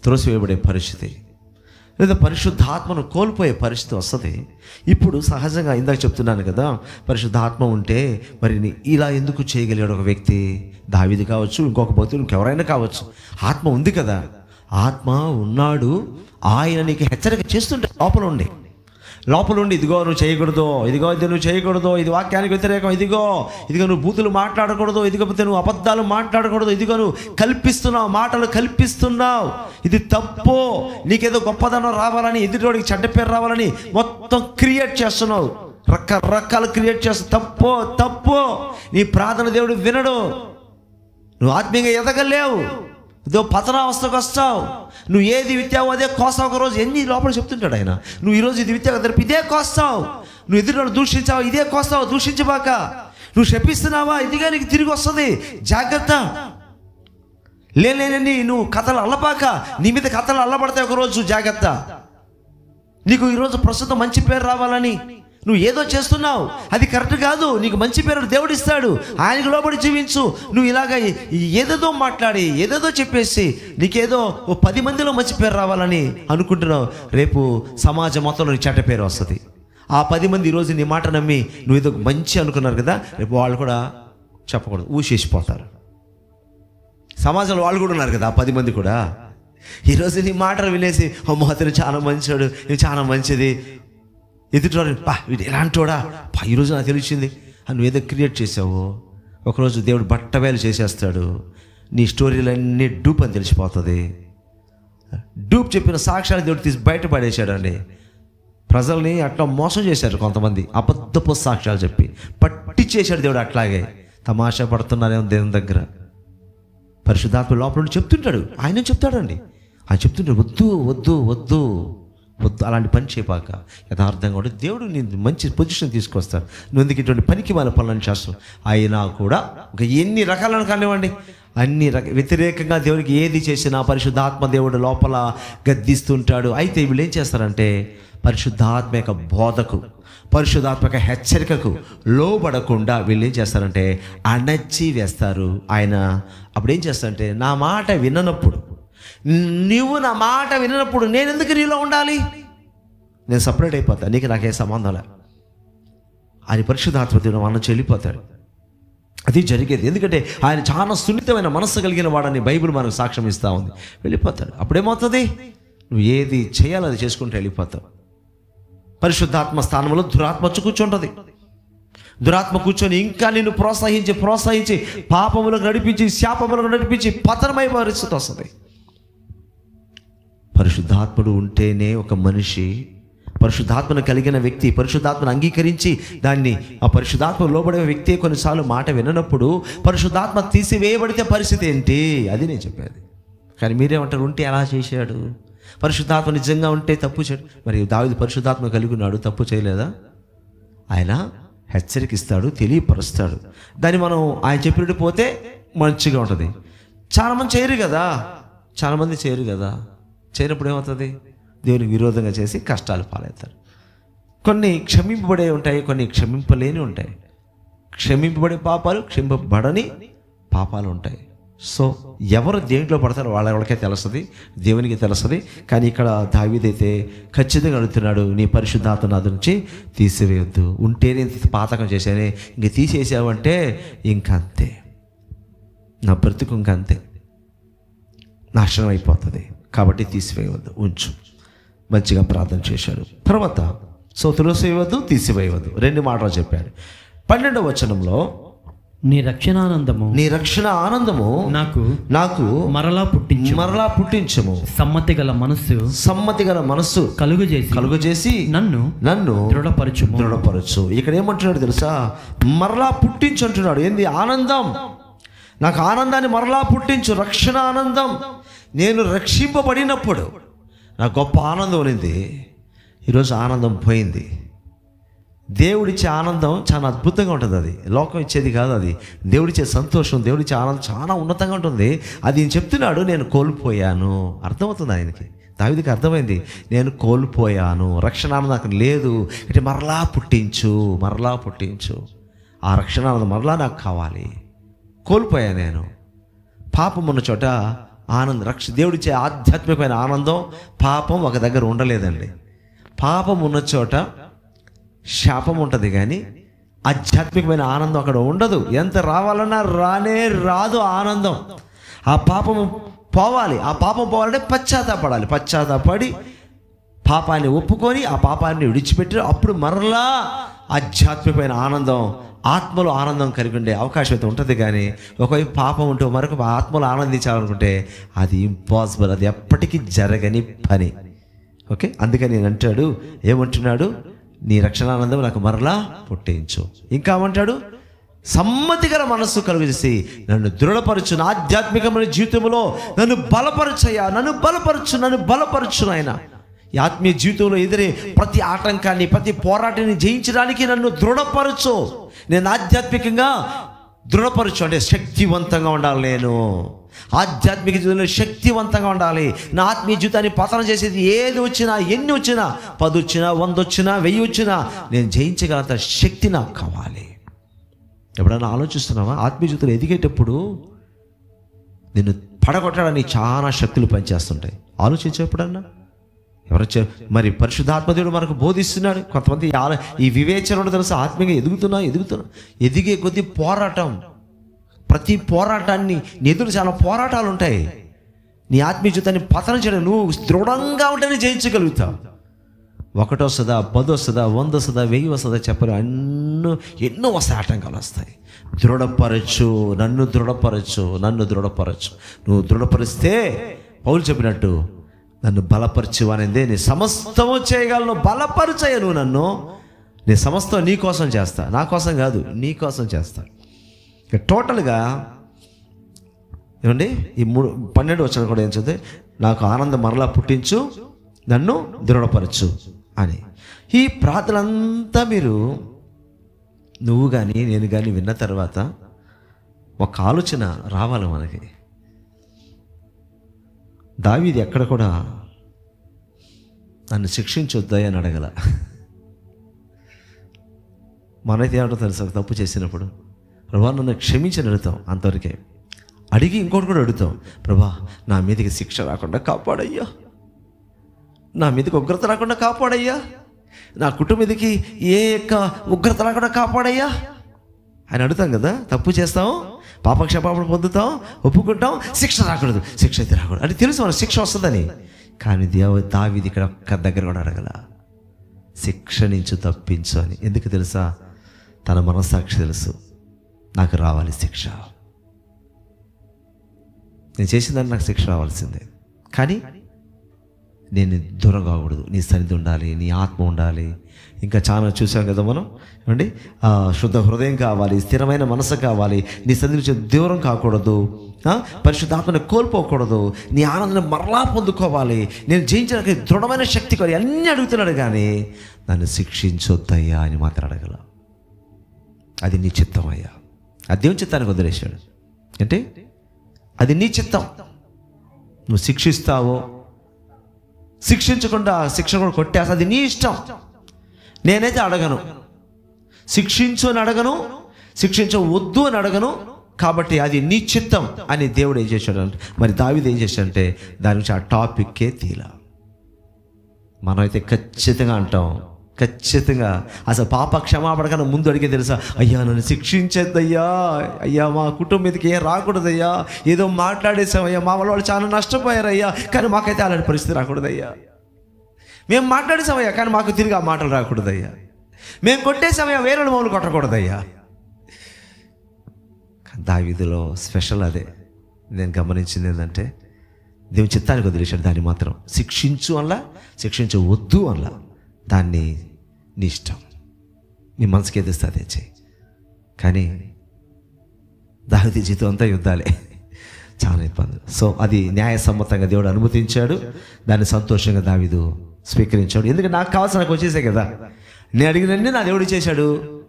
S1: త్రోసివేయబడే పరిస్థితి లేదా పరిశుద్ధాత్మను కోల్పోయే పరిస్థితి వస్తుంది. ఇప్పుడు సహజంగా ఇందాక చెప్తున్నాను కదా, పరిశుద్ధాత్మ ఉంటే మరి ఇలా ఎందుకు చేయగలిగాడు ఒక వ్యక్తి? దావీదు కావచ్చు, ఇంకొక భక్తుడు, ఇంకెవరైనా కావచ్చు. ఆత్మ ఉంది కదా, ఆత్మ ఉన్నాడు. ఆయన నీకు హెచ్చరిక చేస్తుంటే లోపల ఉండి ఇదిగో నువ్వు చేయకూడదు, ఇదిగో ఇది నువ్వు చేయకూడదు, ఇది వాక్యానికి వ్యతిరేకం, ఇదిగో నువ్వు బూతులు మాట్లాడకూడదు, ఇదిగోపోతే నువ్వు అబద్ధాలు మాట్లాడకూడదు, ఇదిగో నువ్వు కల్పిస్తున్నావు, మాటలు కల్పిస్తున్నావు, ఇది తప్పు, నీకేదో గొప్పదనం రావాలని, ఎదుటివాడికి చెడ్డ పేరు రావాలని మొత్తం క్రియేట్ చేస్తున్నావు, రకరకాలు క్రియేట్ చేస్తావు. తప్పు. నీ ప్రార్థన దేవుడు వినడు. నువ్వు ఆత్మీయంగా ఎదగలేవు, ఇదో పతనావస్థకు వస్తావు. నువ్వు ఏది విత్తావో అదే కోస్తావు. ఒకరోజు ఎన్ని లోపల చెప్తుంటాడు ఆయన, నువ్వు ఈరోజు ఇది విత్తావు కదా, ఇదే కోస్తావు. నువ్వు ఎదురు దూషించావు, ఇదే కోస్తావు, దూషించబాక. నువ్వు శపిస్తున్నావా, ఇదిగా నీకు తిరిగి వస్తుంది, జాగ్రత్త. లేని నువ్వు కథలు అల్లబాక, నీ మీద కథలు అల్లబడతాయి ఒకరోజు, జాగ్రత్త. నీకు ఈరోజు ప్రస్తుతం మంచి పేరు రావాలని నువ్వు ఏదో చేస్తున్నావు, అది కరెక్ట్ కాదు. నీకు మంచి పేరు దేవుడు ఇస్తాడు, ఆయనకు లోబడి జీవించు. నువ్వు ఇలాగ ఏదేదో మాట్లాడి ఏదేదో చెప్పేసి నీకేదో 10 మందిలో మంచి పేరు రావాలని అనుకుంటున్నావు. రేపు సమాజం మొత్తంలో నీ చెడ్డ పేరు వస్తుంది. ఆ 10 మంది ఈరోజు నీ మాట నమ్మి నువ్వు ఏదో మంచి అనుకున్నారు కదా, రేపు వాళ్ళు కూడా చెప్పకూడదు, ఊసేసిపోతారు. సమాజంలో వాళ్ళు కూడా ఉన్నారు కదా, ఆ 10 మంది కూడా ఈరోజు నీ మాటలు వినేసి, అమ్మో అతను చాలా మంచివాడు, ఇది చాలా మంచిది, ఎదుటివాడు వీడు ఎలాంటోడా, ఈరోజు నాకు తెలిసింది అని నువ్వు ఏదో క్రియేట్ చేసావు. ఒకరోజు దేవుడు బట్టబయలు చేసేస్తాడు. నీ స్టోరీలన్నీ డూప్ అని తెలిసిపోతుంది. డూప్ చెప్పిన సాక్ష్యాలు దేవుడు తీసి బయటపడేశాడు అండి. ప్రజల్ని అట్లా మోసం చేశారు కొంతమంది, అబద్ధపు సాక్ష్యాలు చెప్పి పట్టించేశాడు దేవుడు. అట్లాగే తమాషా పడుతున్నారేమో దేవుని దగ్గర. పరిశుద్ధాత్మ లోపల నుండి చెప్తుంటాడు, ఆయన చెప్తాడండి, ఆయన చెప్తుంటాడు, వద్దు వద్దు వద్దు వద్దు, అలాంటి పని చేయపాక. యథార్థంగా ఉంటే దేవుడు నేను మంచి పొజిషన్ తీసుకొస్తాడు. నువ్వు ఎందుకు ఇటువంటి పనికి మన పనులను చేస్తావు? అయినా కూడా ఇంకా ఎన్ని రకాలను కానివ్వండి, అన్ని వ్యతిరేకంగా దేవునికి ఏది చేసినా పరిశుద్ధాత్మ దేవుడు లోపల గద్దిస్తుంటాడు. అయితే వీళ్ళు ఏం చేస్తారంటే, పరిశుద్ధాత్మ యొక్క బోధకు, పరిశుద్ధాత్మ యొక్క హెచ్చరికకు లోబడకుండా వీళ్ళు ఏం చేస్తారంటే అణచి వేస్తారు. ఆయన అప్పుడు ఏం చేస్తారంటే, నా మాట విననప్పుడు, నువ్వు నా మాట వినప్పుడు నేను ఎందుకు నీలో ఉండాలి? నేను సపరేట్ అయిపోతా, నీకు నాకే సంబంధం లే అని పరిశుద్ధాత్మ దేవుడు మనం చెల్లిపోతాడు. అది జరిగేది. ఎందుకంటే ఆయన చాలా సున్నితమైన మనస్సు కలిగిన వాడని బైబిల్ మనకు సాక్ష్యం ఇస్తూ ఉంది. వెళ్ళిపోతాడు. అప్పుడేమవుతుంది? నువ్వు ఏది చేయాలో అది చేసుకుంటూ వెళ్ళిపోతావు. పరిశుద్ధాత్మ స్థానంలో దురాత్మ వచ్చి కూర్చుంటుంది. దురాత్మ కూర్చొని ఇంకా నిన్ను ప్రోత్సహించి పాపములకు నడిపించి, శాపములకు నడిపించి పతనమై పరిస్థితి వస్తుంది. పరిశుద్ధాత్ముడు ఉంటేనే ఒక మనిషి, పరిశుద్ధాత్మను కలిగిన వ్యక్తి, పరిశుద్ధాత్మను అంగీకరించి దాన్ని ఆ పరిశుద్ధాత్మ లోబడే వ్యక్తి కొన్నిసార్లు మాట విననప్పుడు పరిశుద్ధాత్మ తీసివేయబడితే పరిస్థితి ఏంటి? అది నేను చెప్పేది. కానీ మీరేమంటారు? ఉంటే ఎలా చేశాడు? పరిశుద్ధాత్మ నిజంగా ఉంటే తప్పు చేయడు. మరి దావీదు పరిశుద్ధాత్మ కలిగి ఉన్నాడు, తప్పు చేయలేదా? ఆయన హెచ్చరికిస్తాడు, తెలియపరుస్తాడు. దాన్ని మనం ఆయన చెప్పినట్టు పోతే మంచిగా ఉంటుంది. చాలామంది చేయరు కదా. చేయనప్పుడు ఏమవుతుంది? దేవునికి విరోధంగా చేసి కష్టాలు పాలవుతారు. కొన్ని క్షమింపబడే ఉంటాయి, కొన్ని క్షమింపలేని ఉంటాయి. క్షమింపబడే పాపాలు, క్షమింపబడని పాపాలు ఉంటాయి. సో ఎవరు దేంట్లో పడతారో వాళ్ళకే తెలుస్తుంది, దేవునికి తెలుస్తుంది. కానీ ఇక్కడ దావీదైతే ఖచ్చితంగా అడుగుతున్నాడు, నీ పరిశుద్ధాత్మ నాదు నుంచి తీసివేయొద్దు. ఉంటేనే పాతకం చేశానే, ఇంక తీసేసావంటే ఇంకంతే, నా బ్రతుకు ఇంకంతే, నాశనం అయిపోతుంది. కాబట్టి తీసివేయవద్దు, ఉంచు. మంచిగా ప్రార్థన చేశాడు. తర్వాత సో తులసివేయవద్దు, తీసివేయవద్దు, 2 మాటలు చెప్పాడు. 12వ వచనంలో
S2: నీ రక్షణ ఆనందము నాకు మరలా పుట్టించము, సమ్మతి గల మనస్సు కలుగజేసి నన్ను దృఢపరచు. ఇక్కడ ఏమంటున్నాడు తెలుసా? మరలా పుట్టించు అంటున్నాడు. ఏంది? ఆనందం. నాకు ఆనందాన్ని మరలా పుట్టించు, రక్షణ ఆనందం. నేను రక్షింపబడినప్పుడు నాకు గొప్ప ఆనందం ఉన్నింది. ఈరోజు ఆనందం పోయింది. దేవుడిచ్చే ఆనందం చాలా అద్భుతంగా ఉంటుంది. అది లోకం ఇచ్చేది కాదు. అది దేవుడిచ్చే సంతోషం, దేవుడిచ్చే ఆనందం చాలా ఉన్నతంగా ఉంటుంది. అది నేను చెప్తున్నాడు, నేను కోల్పోయాను. అర్థమవుతుంది ఆయనకి, దావీదుకి అర్థమైంది. నేను కోల్పోయాను, రక్షణ ఆనందం నాకు లేదు. అంటే మరలా పుట్టించు. ఆ రక్షణ ఆనందం మరలా నాకు కావాలి. కోల్పోయా నేను. పాపం ఉన్న చోట ఆనందం, దేవుడిచ్చే ఆధ్యాత్మికమైన ఆనందం, పాపం ఒక దగ్గర ఉండలేదండి. పాపం ఉన్న చోట శాపం ఉంటుంది, కానీ ఆధ్యాత్మికమైన ఆనందం అక్కడ ఉండదు. ఎంత రావాలన్నా రాదు ఆనందం. ఆ పాపము పోవాలి. ఆ పాపం పోవాలంటే పశ్చాత్తాపడి పాపాన్ని ఒప్పుకొని ఆ పాపాన్ని విడిచిపెట్టి అప్పుడు మరలా ఆధ్యాత్మికమైన ఆనందం, ఆత్మలో ఆనందం కలిగి ఉండే అవకాశం అయితే ఉంటుంది. కానీ ఒకవైపు పాపం ఉంటే మరొక ఆత్మలో ఆనందించాలనుకుంటే అది ఇంపాసిబుల్, అది ఎప్పటికీ జరగని పని. ఓకే, అందుకని నేను అంటాడు, ఏమంటున్నాడు? నీ రక్షణానందం నాకు మరలా పుట్టించు. ఇంకా ఏమంటాడు? సమ్మతి గల మనస్సు కలుగజేసి నన్ను దృఢపరచు, నా ఆధ్యాత్మికమైన జీవితంలో నన్ను బలపరచు నాయన. ఈ ఆత్మీయ జీవితంలో ఎదురే ప్రతి ఆటంకాన్ని, ప్రతి పోరాటాన్ని జయించడానికి నన్ను దృఢపరచు. నేను ఆధ్యాత్మికంగా దృఢపరచు అంటే శక్తివంతంగా ఉండాలి. నేను ఆధ్యాత్మిక జీవితంలో శక్తివంతంగా ఉండాలి. నా ఆత్మీయ జీవితాన్ని పతనం చేసేది ఏది వచ్చినా, ఎన్ని వచ్చినా, 10 వచ్చినా, 100 వచ్చినా, 1000 వచ్చినా నేను జయించగలంత శక్తి నాకు కావాలి. ఎప్పుడైనా ఆలోచిస్తున్నావా? ఆత్మీయ జీవితంలో ఎదిగేటప్పుడు నిన్ను పడగొట్టడానికి చాలా శక్తులు పనిచేస్తుంటాయి. ఆలోచించే ఎప్పుడన్నా? మరి పరిశుద్ధాత్మదేవుడు మనకు బోధిస్తున్నాడు. కొంతమంది ఈ వివేచన తెలుసా? ఆత్మీయంగా ఎదుగుతున్నా ఎదిగే కొద్ది పోరాటం, ప్రతి పోరాటాన్ని ఎదురు చాలా పోరాటాలు ఉంటాయి. నీ ఆత్మీయ జీవితాన్ని పతనం చేయడం, నువ్వు దృఢంగా ఉంటేనే జయించగలుగుతావు. 1 వస్తుందా, 10 వస్తుందా, 100 వస్తుందా, 1000 వస్తుందా చెప్పరు. ఎన్నో వస్తాయి, ఆటంకాలు వస్తాయి. నన్ను దృఢపరచు. నువ్వు దృఢపరిస్తే పౌలు చెప్పినట్టు నన్ను బలపరచు అనేది. నీ సమస్తము చేయగలను, బలపరచయ్య నువ్వు నన్ను. నీ సమస్తం నీ కోసం చేస్తా, నా కోసం కాదు, నీ కోసం చేస్తా. ఇక టోటల్గా ఏమండి ఈ 12 వచనం కూడా ఏం చదివితే, నాకు ఆనందం మరలా పుట్టించు, నన్ను దృఢపరచు అని. ఈ ప్రార్థనంతా నువ్వు కానీ నేను కానీ విన్న తర్వాత ఒక ఆలోచన రావాలి మనకి. దావీదు ఎక్కడ కూడా నన్ను శిక్షించొద్దాయి అని అడగల. మనైతే ఏమంటో తెలుసా? తప్పు చేసినప్పుడు ప్రభా నన్ను క్షమించని అడుగుతాం, అంతవరకే. అడిగి ఇంకోటి కూడా అడుగుతాం, ప్రభా నా మీదకి శిక్ష రాకుండా కాపాడయ్యా, నా మీదకి ఉగ్రత రాకుండా కాపాడయ్యా, నా కుటుంబం మీదకి ఏ యొక్క ఉగ్రత రాకుండా కాపాడయ్యా
S1: ఆయన అడుగుతాం కదా, తప్పు చేస్తాం, పాపక్షమాపణ పొందుతాం, ఒప్పుకుంటాం, శిక్ష రాకూడదు, శిక్ష అయితే రాకూడదు అని తెలుసు, మన శిక్ష వస్తుందని. కానీ దావీదు ఇక్కడ ఒక్క దగ్గర కూడా అడగల, శిక్ష నుంచి తప్పించు అని. ఎందుకు తెలుసా? తన మనస్సాక్షి తెలుసు, నాకు రావాలి శిక్ష, నేను చేసిందని నాకు శిక్ష రావాల్సిందే, కానీ నేను దూరం కాకూడదు, నీ సన్నిధి ఉండాలి, నీ ఆత్మ ఉండాలి. ఇంకా చాలా చూసాం కదా మనం, ఏమండి, శుద్ధ హృదయం కావాలి, స్థిరమైన మనసు కావాలి, నీ సన్నిధి నుంచి దూరం కాకూడదు, పరిశుద్ధాత్మని కోల్పోకూడదు, నీ ఆనందాన్ని మరలా పొందుకోవాలి, నేను జయించడానికి దృఢమైన శక్తి కావాలి, అన్నీ అడుగుతున్నాడు. కానీ నన్ను శిక్షించొద్దయ్యా అని మాత్రం అడగల. అది నీ చిత్తం అయ్యా, అది దేవుని చిత్తానికి వదిలేశాడు. అంటే అది నీ చిత్తం, నువ్వు శిక్షిస్తావో శిక్షించకుండా శిక్ష కూడా కొట్టేస్తా, అది నీ ఇష్టం. నేనైతే అడగను, శిక్షించు అని అడగను, శిక్షించవద్దు అని అడగను. కాబట్టి అది నీ చిత్తం అని దేవుడు ఏం చేశాడంటే, మరి దావీదు ఏం చేశాడంటే దాని నుంచి ఆ టాపిక్కే తీలా. మనమైతే ఖచ్చితంగా అంటాం, ఖచ్చితంగా అసలు పాప క్షమాపణ కన్నా ముందు అడిగే తెలుసా, అయ్యా నన్ను శిక్షించద్దయ్యా, అయ్యా మా కుటుంబం మీదకి ఏం రాకూడదయ్యా, ఏదో మాట్లాడేసామయ్యా, మా వాళ్ళు చాలా నష్టపోయారయ్యా, కానీ మాకైతే అలాంటి పరిస్థితి రాకూడదయ్యా, మేము మాట్లాడేసామయ్యా కానీ మాకు తిరిగి ఆ మాటలు రాకూడదయ్యా, మేము కొట్టేసామయ్యా వేరే మమ్మల్ని కొట్టకూడదయ్యా. దావీదులో స్పెషల్ అదే నేను గమనించింది ఏంటంటే, దేవుని చిత్తానికి వదిలేశాడు. దాన్ని మాత్రం శిక్షించు అనలా, శిక్షించవద్దు అనలా, దాన్ని నీ ఇష్టం, నీ మనసుకి ఎదిస్తే అదే చేయి. కానీ దావీదు జీవితం అంతా యుద్ధాలే, చాలా ఇబ్బందులు. సో అది న్యాయసమ్మతంగా దేవుడు అనుమతించాడు, దాన్ని సంతోషంగా దావీదు స్వీకరించాడు. ఎందుకంటే నాకు కావాల్సిన నాకు వచ్చేసే కదా, నేను అడిగినన్నీ నా దేవుడు చేశాడు,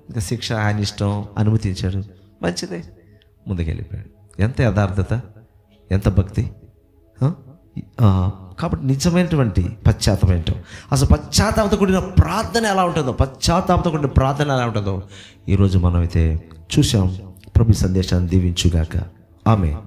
S1: ఇంకా శిక్ష ఆయన ఇష్టం, అనుమతించాడు, మంచిదే, ముందుకెళ్ళిపోయాడు. ఎంత యథార్థత, ఎంత భక్తి. కాబట్టి నిజమైనటువంటి పశ్చాత్తాపం ఏంటో, అసలు పశ్చాత్తాపంతో కూడిన ప్రార్థన ఎలా ఉంటుందో, పశ్చాత్తాపంతో కూడిన ప్రార్థన ఎలా ఉంటుందో ఈరోజు మనమైతే చూసాం. ప్రభు సందేశాన్ని దీవించుగాక. ఆమేన్.